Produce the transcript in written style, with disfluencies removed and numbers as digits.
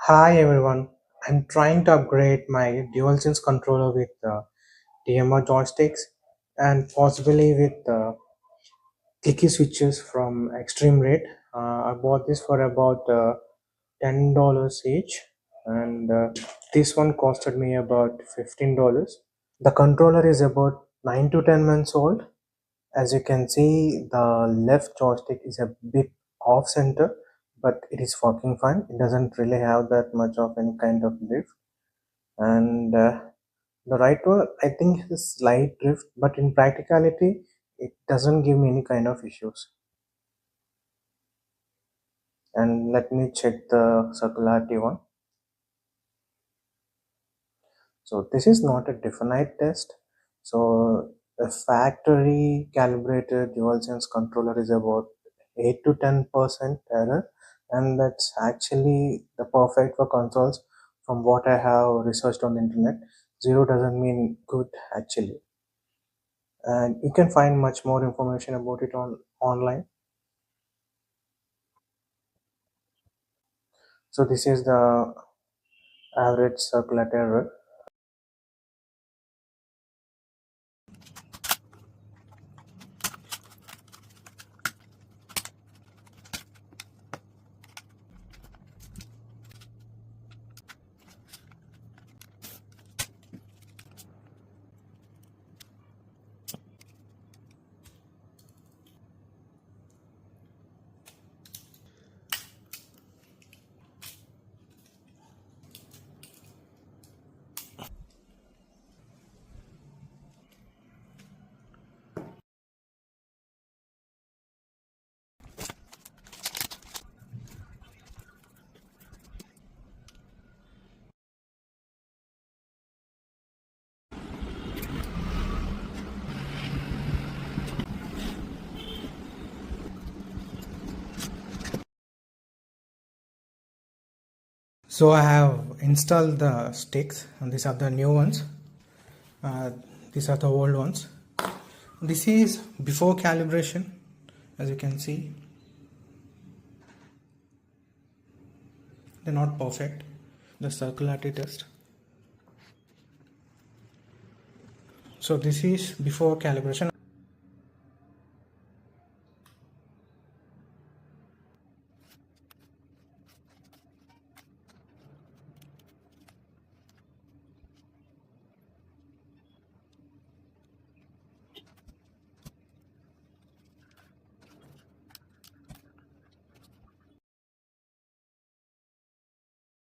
Hi everyone, I'm trying to upgrade my DualSense controller with TMR joysticks and possibly with Clicky switches from Extreme Rate. I bought this for about $10 each, and this one costed me about $15. The controller is about 9 to 10 months old. As you can see, the left joystick is a bit off center, but it is working fine. It doesn't really have that much of any kind of drift. And the right one, I think, has slight drift, but in practicality, it doesn't give me any kind of issues. And let me check the circularity one. So this is not a definite test. So a factory calibrated DualSense controller is about 8 to 10% error, and that's actually the perfect for consoles. From what I have researched on the internet, zero doesn't mean good actually, and you can find much more information about it on online. So this is the average circular error. So I have installed the sticks, and these are the new ones. uh, these are the old ones. This is before calibration. As you can see, they're not perfect, the circularity test. So this is before calibration.